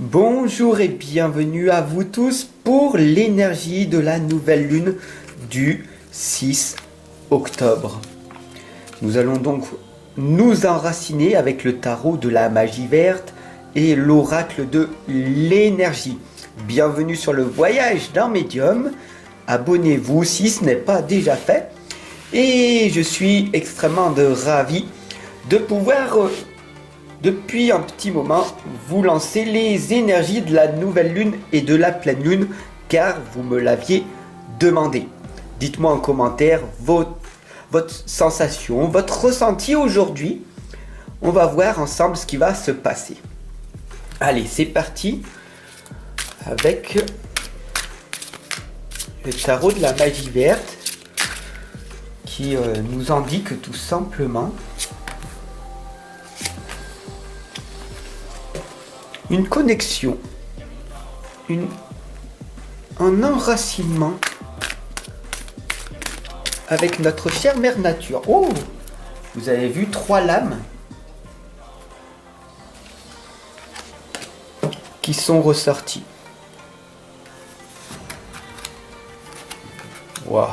Bonjour et bienvenue à vous tous pour l'énergie de la nouvelle lune du 6 octobre. Nous allons donc nous enraciner avec le tarot de la magie verte et l'oracle de l'énergie. Bienvenue sur le voyage d'un médium. Abonnez-vous si ce n'est pas déjà fait. Et je suis extrêmement ravi de pouvoir depuis un petit moment vous lancer les énergies de la nouvelle lune et de la pleine lune car vous me l'aviez demandé. Dites-moi en commentaire votre sensation, votre ressenti aujourd'hui. On va voir ensemble ce qui va se passer. Allez, c'est parti avec le tarot de la magie verte qui nous indique tout simplement une connexion, un enracinement avec notre chère mère nature. Oh, vous avez vu 3 lames qui sont ressorties. Waouh.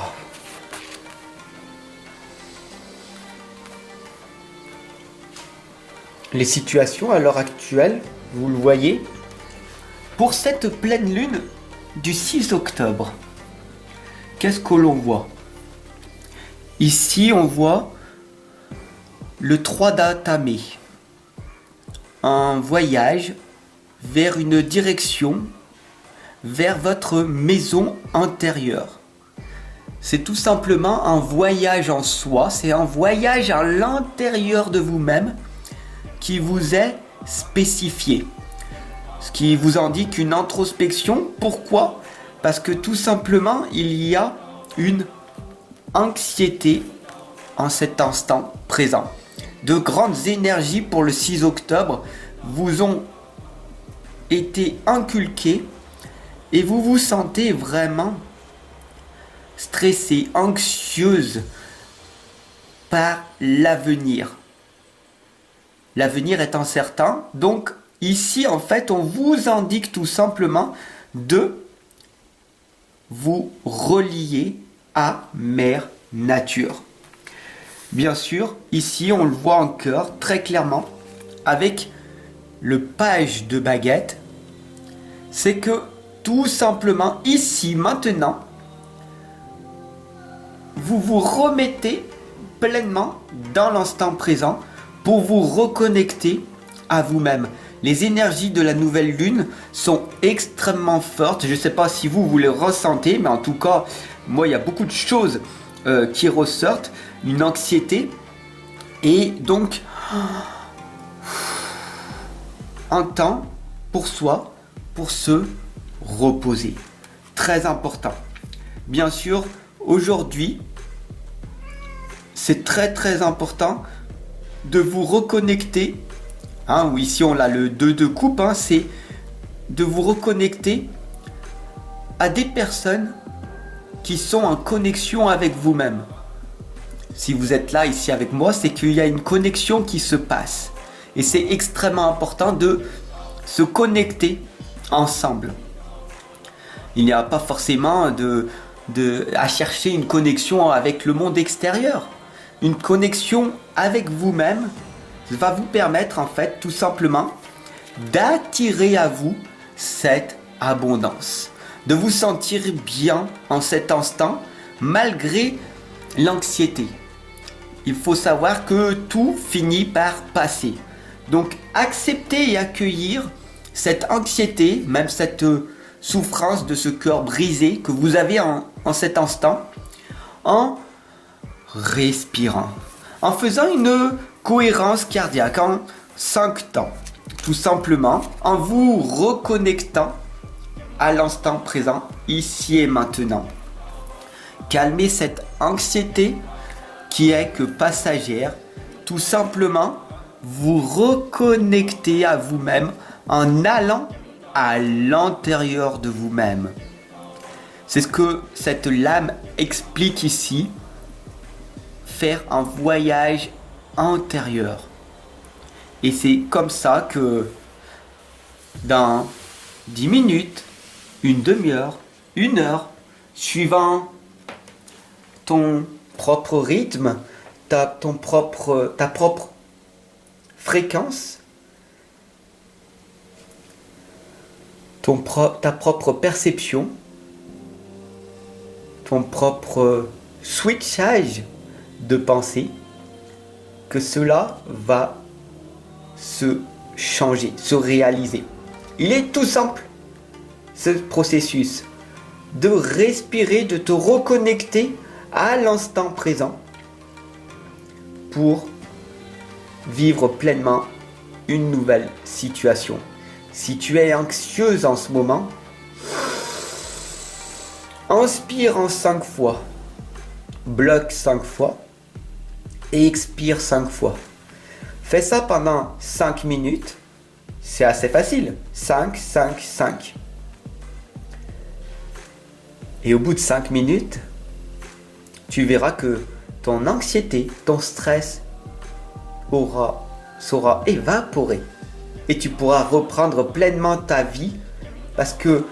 Les situations à l'heure actuelle, vous le voyez, pour cette pleine lune du 6 octobre, qu'est-ce que l'on voit? Ici, on voit le 3 d'Atamé, un voyage vers une direction, vers votre maison intérieure. C'est tout simplement un voyage en soi, c'est un voyage à l'intérieur de vous-même qui vous est spécifié. Ce qui vous indique une introspection. Pourquoi? Parce que tout simplement, il y a une anxiété en cet instant présent. De grandes énergies pour le 6 octobre vous ont été inculquées et vous vous sentez vraiment stressée, anxieuse par l'avenir. L'avenir est incertain, donc ici en fait on vous indique tout simplement de vous relier à Mère Nature. Bien sûr, ici on le voit en cœur très clairement avec le page de baguette, c'est que tout simplement ici maintenant vous vous remettez pleinement dans l'instant présent pour vous reconnecter à vous-même. Les énergies de la nouvelle lune sont extrêmement fortes. Je ne sais pas si vous les ressentez, mais en tout cas, moi, il y a beaucoup de choses qui ressortent. Une anxiété et donc un temps pour soi, pour se reposer. Très important. Bien sûr, aujourd'hui, c'est très important de vous reconnecter, ou ici on a le 2 de coupe, c'est de vous reconnecter à des personnes qui sont en connexion avec vous-même. Si vous êtes là ici avec moi, c'est qu'il y a une connexion qui se passe. Et c'est extrêmement important de se connecter ensemble. Il n'y a pas forcément à chercher une connexion avec le monde extérieur. Une connexion avec vous-même va vous permettre en fait tout simplement d'attirer à vous cette abondance, de vous sentir bien en cet instant malgré l'anxiété. Il faut savoir que tout finit par passer. Donc accepter et accueillir cette anxiété, même cette souffrance de ce cœur brisé que vous avez en cet instant, en respirant, en faisant une cohérence cardiaque en 5 temps, tout simplement en vous reconnectant à l'instant présent, ici et maintenant. Calmez cette anxiété qui est que passagère, tout simplement vous reconnecter à vous-même en allant à l'intérieur de vous-même. C'est ce que cette lame explique ici. Faire un voyage intérieur. Et c'est comme ça que dans 10 minutes, une demi-heure, une heure, suivant ton propre rythme, ta propre fréquence, ta propre perception, ton propre switchage de pensée, que cela va se changer, se réaliser. Il est tout simple, ce processus, de respirer, de te reconnecter à l'instant présent pour vivre pleinement une nouvelle situation. Si tu es anxieuse en ce moment, inspire en 5 fois, bloque 5 fois et expire 5 fois. Fais ça pendant 5 minutes, c'est assez facile, 5, 5, 5. Et au bout de 5 minutes, tu verras que ton anxiété, ton stress sera évaporé. Et tu pourras reprendre pleinement ta vie parce que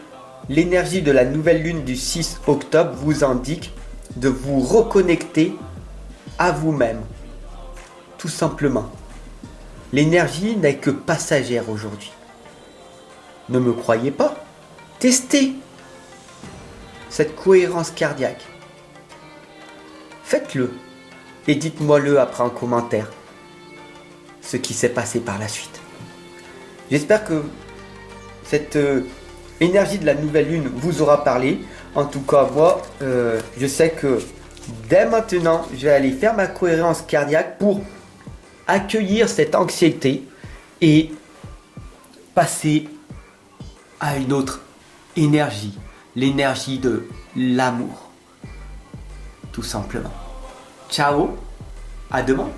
l'énergie de la nouvelle lune du 6 octobre vous indique de vous reconnecter à vous-même. Tout simplement. L'énergie n'est que passagère aujourd'hui. Ne me croyez pas? Testez cette cohérence cardiaque. Faites-le et dites-moi-le après en commentaire ce qui s'est passé par la suite. J'espère que cette énergie de la nouvelle lune vous aura parlé. En tout cas, moi, je sais que dès maintenant, je vais aller faire ma cohérence cardiaque pour accueillir cette anxiété et passer à une autre énergie, l'énergie de l'amour. Tout simplement. Ciao, à demain.